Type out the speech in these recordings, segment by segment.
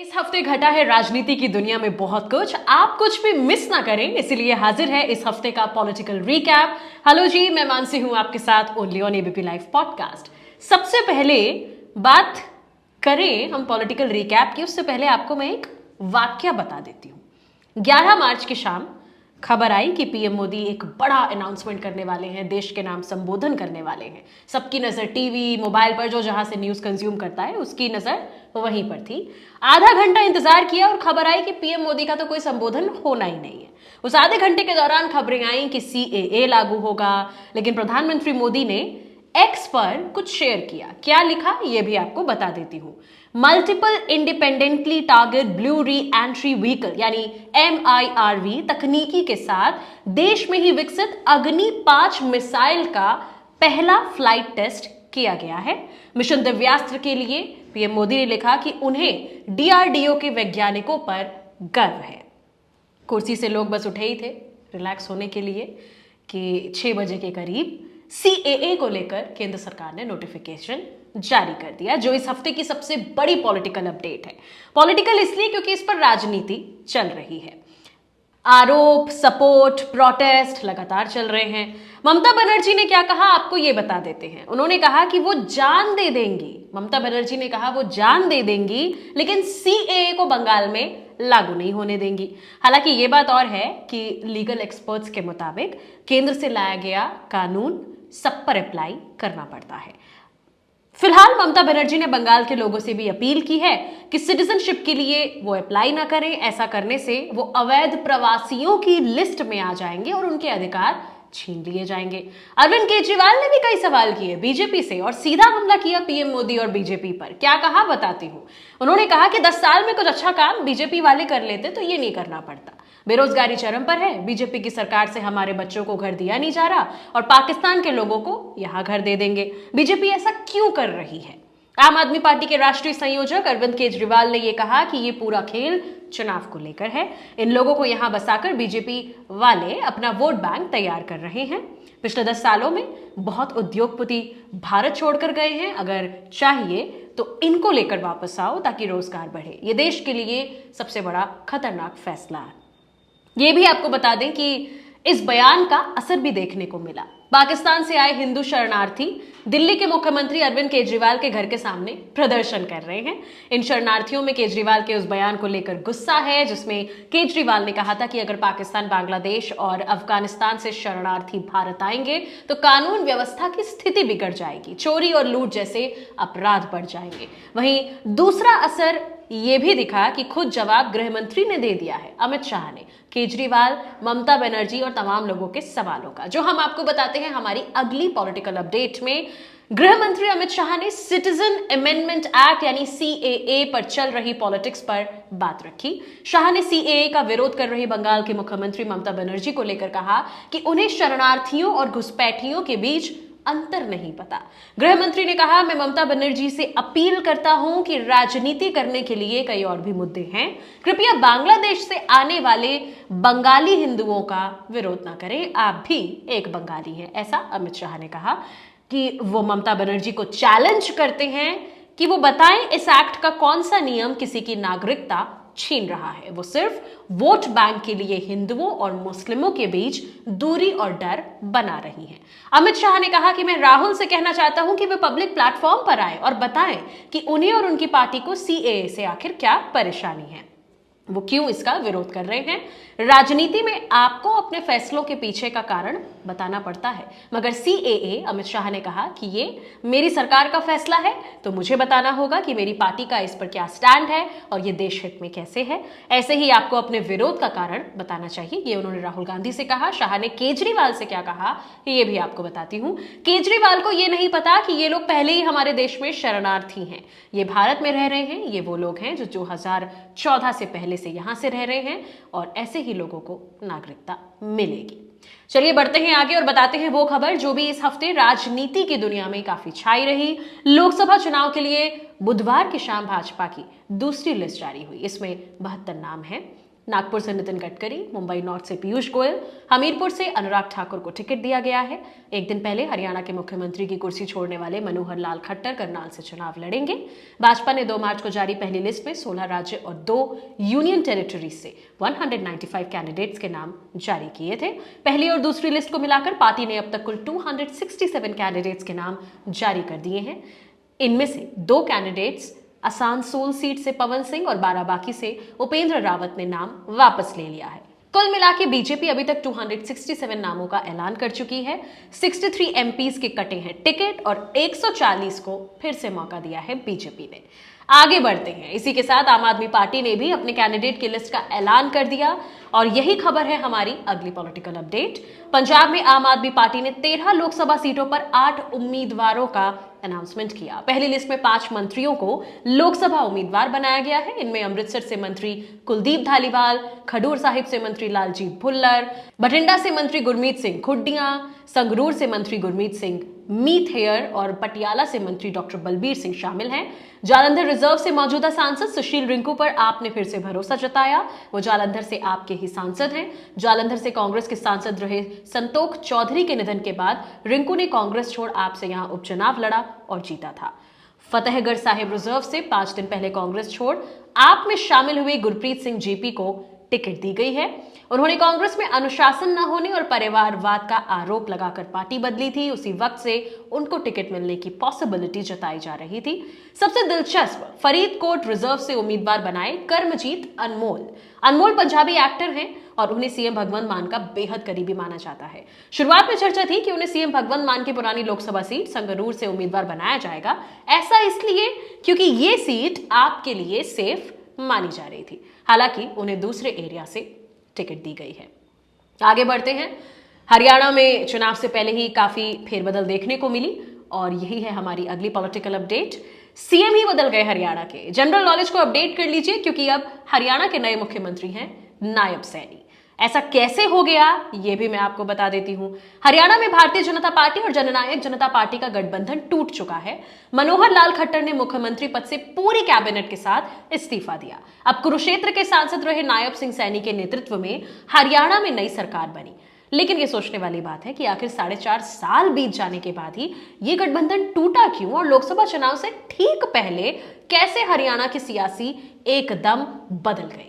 इस हफ्ते घटा है राजनीति की दुनिया में बहुत कुछ। आप कुछ भी मिस ना करें, इसीलिए हाजिर है इस हफ्ते का पॉलिटिकल रिकैप। हेलो जी, मैं मानसी हूं आपके साथ only on ABP live podcast. सबसे पहले बात करें हम पॉलिटिकल रिकैप की, उससे पहले आपको मैं एक वाक्य बता देती हूं। 11 मार्च की शाम खबर आई कि पीएम मोदी एक बड़ा अनाउंसमेंट करने वाले हैं, देश के नाम संबोधन करने वाले हैं। सबकी नजर टीवी मोबाइल पर, जो जहां से न्यूज कंज्यूम करता है उसकी नजर वहीं पर थी। आधा घंटा इंतजार किया और खबर आई कि पीएम मोदी का तो कोई संबोधन होना ही नहीं है। उस आधे घंटे के दौरान खबरें आई कि सीएए लागू होगा, लेकिन प्रधानमंत्री मोदी ने एक्स पर कुछ शेयर किया। क्या लिखा ये भी आपको बता देती हूं। Multiple independently target blue re entry vehicle यानी MIRV तकनीकी के साथ देश में ही विकसित अग्नि 5 मिसाइल का पहला फ्लाइट टेस्ट किया गया है। मिशन दिव्यास्त्र के लिए पीएम मोदी ने लिखा कि उन्हें DRDO के वैज्ञानिकों पर गर्व है। कुर्सी से लोग बस उठे ही थे रिलैक्स होने के लिए कि 6 बजे के करीब CAA को लेकर केंद्र सरकार ने नोटिफिकेशन जारी कर दिया, जो इस हफ्ते की सबसे बड़ी पॉलिटिकल अपडेट है। पॉलिटिकल इसलिए क्योंकि इस पर राजनीति चल रही है। आरोप, सपोर्ट, प्रोटेस्ट लगातार चल रहे हैं। ममता बनर्जी ने क्या कहा आपको ये बता देते हैं। उन्होंने कहा कि वो जान दे देंगी, ममता बनर्जी ने कहा वो जान दे देंगी, लेकिन CAA को बंगाल में लागू नहीं होने देंगी। हालांकि ये बात और है कि लीगल एक्सपर्ट्स के मुताबिक केंद्र से लाया गया कानून सब पर अप्लाई करना पड़ता है। फिलहाल ममता बनर्जी ने बंगाल के लोगों से भी अपील की है कि सिटीजनशिप के लिए वो अप्लाई ना करें। ऐसा करने से वो अवैध प्रवासियों की लिस्ट में आ जाएंगे और उनके अधिकार छीन लिए जाएंगे। अरविंद केजरीवाल ने भी कई सवाल किए बीजेपी से और सीधा हमला किया पीएम मोदी और बीजेपी पर। क्या कहा बताती हूं। उन्होंने कहा कि 10 साल में कुछ अच्छा काम बीजेपी वाले कर लेते तो ये नहीं करना पड़ता। बेरोजगारी चरम पर है, बीजेपी की सरकार से हमारे बच्चों को घर दिया नहीं जा रहा और पाकिस्तान के लोगों को यहां घर दे देंगे। बीजेपी ऐसा क्यों कर रही है। आम आदमी पार्टी के राष्ट्रीय संयोजक अरविंद केजरीवाल ने यह कहा कि यह पूरा खेल चुनाव को लेकर है। इन लोगों को यहां बसाकर बीजेपी वाले अपना वोट बैंक तैयार कर रहे हैं। पिछले 10 सालों में बहुत उद्योगपति भारत छोड़कर गए हैं। अगर चाहिए तो इनको लेकर वापस आओ ताकि रोजगार बढ़े। यह देश के लिए सबसे बड़ा खतरनाक फैसला है। ये भी आपको बता दें कि इस बयान का असर भी देखने को मिला। पाकिस्तान से आए हिंदू शरणार्थी दिल्ली के मुख्यमंत्री अरविंद केजरीवाल के घर के सामने प्रदर्शन कर रहे हैं। इन शरणार्थियों में केजरीवाल के उस बयान को लेकर गुस्सा है, जिसमें केजरीवाल ने कहा था कि अगर पाकिस्तान, बांग्लादेश और अफगानिस्तान से शरणार्थी भारत आएंगे तो कानून व्यवस्था की स्थिति बिगड़ जाएगी, चोरी और लूट जैसे अपराध बढ़ जाएंगे। वहीं दूसरा असर ये भी दिखा कि खुद जवाब गृह मंत्री ने दे दिया है, अमित शाह ने, केजरीवाल, ममता बनर्जी और तमाम लोगों के सवालों का, जो हम आपको बताते हैं हमारी अगली पॉलिटिकल अपडेट में। गृह मंत्री अमित शाह ने सिटीजन अमेंडमेंट एक्ट यानी CAA पर चल रही पॉलिटिक्स पर बात रखी। शाह ने CAA का विरोध कर रही बंगाल की मुख्यमंत्री ममता बनर्जी को लेकर कहा कि उन्हें शरणार्थियों और घुसपैठियों के बीच अंतर नहीं पता। गृह मंत्री ने कहा, मैं ममता बनर्जी से अपील करता हूं कि राजनीति करने के लिए कई और भी मुद्दे हैं। कृपया बांग्लादेश से आने वाले बंगाली हिंदुओं का विरोध ना करें, आप भी एक बंगाली हैं। ऐसा अमित शाह ने कहा कि वो ममता बनर्जी को चैलेंज करते हैं कि वो बताएं इस एक्ट का कौन सा नियम किसी की नागरिकता छीन रहा है। वो सिर्फ वोट बैंक के लिए हिंदुओं और मुस्लिमों के बीच दूरी और डर बना रही हैं। अमित शाह ने कहा कि मैं राहुल से कहना चाहता हूं कि वे पब्लिक प्लेटफॉर्म पर आए और बताएं कि उन्हें और उनकी पार्टी को CAA से आखिर क्या परेशानी है, वो क्यों इसका विरोध कर रहे हैं। राजनीति में आपको अपने फैसलों के पीछे का कारण बताना पड़ता है, मगर CAA, अमित शाह ने कहा कि ये मेरी सरकार का फैसला है तो मुझे बताना होगा कि मेरी पार्टी का इस पर क्या स्टैंड है और ये देश हित में कैसे है। ऐसे ही आपको अपने विरोध का कारण बताना चाहिए, ये उन्होंने राहुल गांधी से कहा। शाह ने केजरीवाल से क्या कहा ये भी आपको बताती हूं। केजरीवाल को ये नहीं पता कि ये लोग पहले ही हमारे देश में शरणार्थी हैं, ये भारत में रह रहे हैं, ये वो लोग हैं जो 2014 से पहले से यहां से रह रहे हैं और ऐसे ही लोगों को नागरिकता मिलेगी। चलिए बढ़ते हैं आगे और बताते हैं वो खबर जो भी इस हफ्ते राजनीति की दुनिया में काफी छाई रही। लोकसभा चुनाव के लिए बुधवार की शाम भाजपा की दूसरी लिस्ट जारी हुई। इसमें 72 नाम हैं। नागपुर से नितिन गडकरी, मुंबई नॉर्थ से पीयूष गोयल, हमीरपुर से अनुराग ठाकुर को टिकट दिया गया है। एक दिन पहले हरियाणा के मुख्यमंत्री की कुर्सी छोड़ने वाले मनोहर लाल खट्टर करनाल से चुनाव लड़ेंगे। भाजपा ने 2 मार्च को जारी पहली लिस्ट में 16 राज्य और 2 यूनियन टेरिटरीज से 195 कैंडिडेट्स के नाम जारी किए थे। पहली और दूसरी लिस्ट को मिलाकर पार्टी ने अब तक कुल 267 कैंडिडेट्स के नाम जारी कर दिए हैं। इनमें से 2 कैंडिडेट्स आसनसोल सीट से पवन सिंह और बाराबांकी से उपेंद्र रावत ने नाम वापस ले लिया है। कुल मिलाकर बीजेपी अभी तक 267 नामों का ऐलान कर चुकी है। 63 एमपीज के कटे हैं टिकट और 140 को फिर से मौका दिया है बीजेपी ने। आगे बढ़ते हैं। इसी के साथ आम आदमी पार्टी ने भी अपने कैंडिडेट की लिस्ट का ऐलान कर दिया और यही खबर है हमारी अगली पॉलिटिकल अपडेट। पंजाब में आम आदमी पार्टी ने 13 लोकसभा सीटों पर 8 उम्मीदवारों का अनाउंसमेंट किया। पहली लिस्ट में 5 मंत्रियों को लोकसभा उम्मीदवार बनाया गया है। इनमें अमृतसर से मंत्री कुलदीप धालीवाल, खडूर साहिब से मंत्री लालजीत भुल्लर, बठिंडा से मंत्री गुरमीत सिंह खुड्डियां, संगरूर से मंत्री गुरमीत सिंह मीथेयर और पटियाला से मंत्री डॉक्टर बलबीर सिंह शामिल हैं। जालंधर रिजर्व से मौजूदा सांसद सुशील रिंकू पर आपने फिर से भरोसा जताया। वो जालंधर से आपके ही सांसद हैं। जालंधर से कांग्रेस के सांसद रहे संतोख चौधरी के निधन के बाद रिंकू ने कांग्रेस छोड़ आपसे यहां उपचुनाव लड़ा और जीता था। फतेहगढ़ साहिब रिजर्व से 5 दिन पहले कांग्रेस छोड़ आप में शामिल हुए गुरप्रीत सिंह जेपी को टिकट दी गई है। उन्होंने कांग्रेस में अनुशासन न होने और परिवारवाद का आरोप लगाकर पार्टी बदली थी। उसी वक्त से उनको टिकट मिलने की पॉसिबिलिटी जताई जा रही थी। सबसे दिलचस्प, फरीदकोट रिजर्व से उम्मीदवार बनाए कर्मजीत अनमोल। अनमोल पंजाबी एक्टर हैं और उन्हें सीएम भगवंत मान का बेहद करीबी माना जाता है। शुरुआत में चर्चा थी कि उन्हें सीएम भगवंत मान की पुरानी लोकसभा सीट संगरूर से उम्मीदवार बनाया जाएगा। ऐसा इसलिए क्योंकि ये सीट आपके लिए सेफ मानी जा रही थी। हालांकि उन्हें दूसरे एरिया से टिकट दी गई है। आगे बढ़ते हैं। हरियाणा में चुनाव से पहले ही काफी फेरबदल देखने को मिली और यही है हमारी अगली पॉलिटिकल अपडेट। सीएम ही बदल गए हरियाणा के। जनरल नॉलेज को अपडेट कर लीजिए क्योंकि अब हरियाणा के नए मुख्यमंत्री हैं नायब सैनी। ऐसा कैसे हो गया ये भी मैं आपको बता देती हूं। हरियाणा में भारतीय जनता पार्टी और जननायक जनता पार्टी का गठबंधन टूट चुका है। मनोहर लाल खट्टर ने मुख्यमंत्री पद से पूरी कैबिनेट के साथ इस्तीफा दिया। अब कुरुक्षेत्र के सांसद रहे नायब सिंह सैनी के नेतृत्व में हरियाणा में नई सरकार बनी। लेकिन ये सोचने वाली बात है कि आखिर 4.5 साल बीत जाने के बाद ही ये गठबंधन टूटा क्यों और लोकसभा चुनाव से ठीक पहले कैसे हरियाणा की सियासी एकदम बदल गई।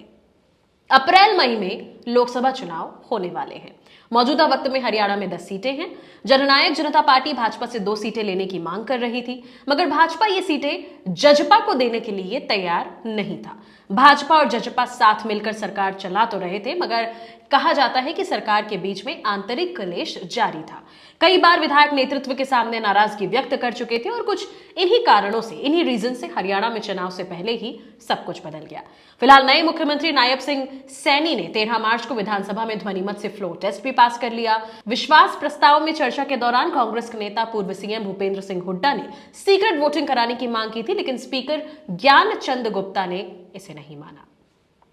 अप्रैल मई में लोकसभा चुनाव होने वाले हैं। मौजूदा वक्त में हरियाणा में 10 सीटें हैं। जननायक जनता पार्टी भाजपा से 2 सीटें लेने की मांग कर रही थी, मगर भाजपा ये सीटें जजपा को देने के लिए तैयार नहीं था। भाजपा और जजपा साथ मिलकर सरकार चला तो रहे थे, मगर कहा जाता है कि सरकार के बीच में आंतरिक कलेश जारी था। कई बार विधायक नेतृत्व के सामने नाराजगी व्यक्त कर चुके थे और कुछ इन्हीं कारणों से, इन्हीं रीजन से हरियाणा में चुनाव से पहले ही सब कुछ बदल गया। फिलहाल नए मुख्यमंत्री नायब सिंह सैनी ने 13 मार्च को विधानसभा में ध्वनिमत से फ्लोर टेस्ट भी पास कर लिया। विश्वास प्रस्ताव में चर्चा के दौरान कांग्रेस के नेता पूर्व सीएम भूपेंद्र सिंह हुड्डा ने सीक्रेट वोटिंग कराने की मांग की थी, लेकिन स्पीकर ज्ञान चंद गुप्ता ने इसे नहीं माना।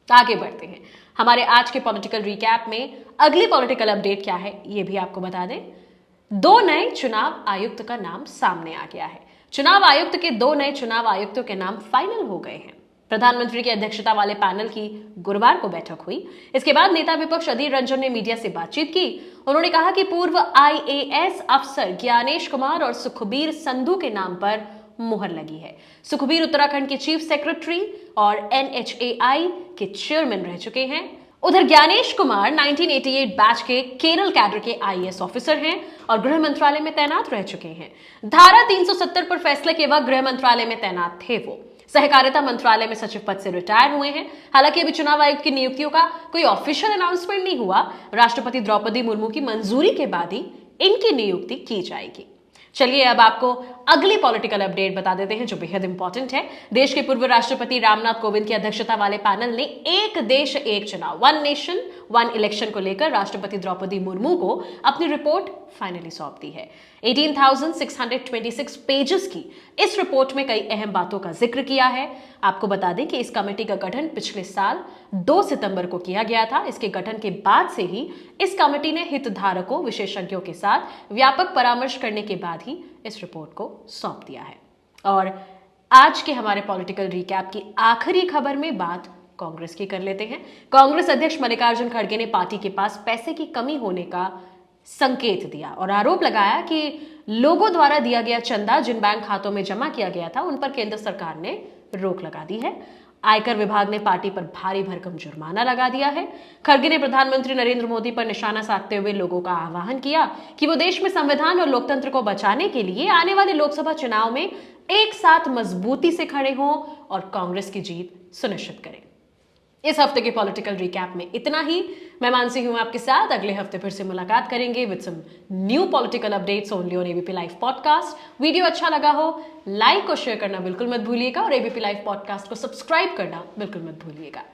आगे बढ़ते हैं। हमारे आज के पॉलिटिकल रिकैप में अगली पॉलिटिकल अपडेट क्या है ये भी आपको बता दें। 2 नए चुनाव आयुक्त का नाम सामने आ गया है। चुनाव आयुक्त के 2 नए चुनाव आयुक्तों के नाम फाइनल हो गए हैं। प्रधानमंत्री की अध्यक्षता वाले पैनल की गुरुवार को बैठक हुई। इसके बाद नेता विपक्ष अधीर रंजन ने मीडिया से बातचीत की। उन्होंने कहा कि पूर्व आईएएस अफसर ज्ञानेश कुमार और सुखबीर संधू के नाम पर मुहर लगी है। सुखबीर उत्तराखंड के चीफ सेक्रेटरी और एनएचएआई के चेयरमैन रह चुके हैं। उधर ज्ञानेश कुमार 1988 बैच के केरल कैडर के आईएएस ऑफिसर हैं और गृह मंत्रालय में तैनात रह चुके हैं। धारा 370 पर फैसले के वक्त गृह मंत्रालय में तैनात थे। वो सहकारिता मंत्रालय में सचिव पद से रिटायर हुए हैं। हालांकि अभी चुनाव आयुक्त की नियुक्तियों का कोई ऑफिशियल अनाउंसमेंट नहीं हुआ। राष्ट्रपति द्रौपदी मुर्मू की मंजूरी के बाद ही इनकी नियुक्ति की जाएगी। चलिए अब आपको अगली पॉलिटिकल अपडेट बता देते हैं जो बेहद इंपॉर्टेंट है। देश के पूर्व राष्ट्रपति रामनाथ कोविंद की अध्यक्षता वाले पैनल ने एक देश एक चुनाव, 1 नेशन 1 इलेक्शन को लेकर राष्ट्रपति द्रौपदी मुर्मू को अपनी रिपोर्ट फाइनली सौंप दी है। 18,626 पेजेस की इस रिपोर्ट में कई अहम बातों का जिक्र किया है। आपको बता दें कि इस कमेटी का गठन पिछले साल 2 सितंबर को किया गया था। इसके गठन के बाद से ही इस कमेटी ने हितधारकों, विशेषज्ञों के साथ व्यापक परामर्श करने के बाद ही इस रिपोर्ट को सौंप दिया है। और आज के हमारे पॉलिटिकल रिकैप की आखिरी खबर में बात कांग्रेस की कर लेते हैं। कांग्रेस अध्यक्ष मल्लिकार्जुन खड़गे ने पार्टी के पास पैसे की कमी होने का संकेत दिया और आरोप लगाया कि लोगों द्वारा दिया गया चंदा जिन बैंक खातों में जमा किया गया था उन पर केंद्र सरकार ने रोक लगा दी है। आयकर विभाग ने पार्टी पर भारी भरकम जुर्माना लगा दिया है। खड़गे ने प्रधानमंत्री नरेंद्र मोदी पर निशाना साधते हुए लोगों का आह्वान किया कि वो देश में संविधान और लोकतंत्र को बचाने के लिए आने वाले लोकसभा चुनाव में एक साथ मजबूती से खड़े हों और कांग्रेस की जीत सुनिश्चित करें। इस हफ्ते के पॉलिटिकल रिकैप में इतना ही। मैं मानसी हूं आपके साथ। अगले हफ्ते फिर से मुलाकात करेंगे with some new political updates only on ABP live podcast. Video अच्छा लगा हो लाइक और शेयर करना बिल्कुल मत भूलिएगा और एबीपी लाइव पॉडकास्ट को सब्सक्राइब करना बिल्कुल मत भूलिएगा।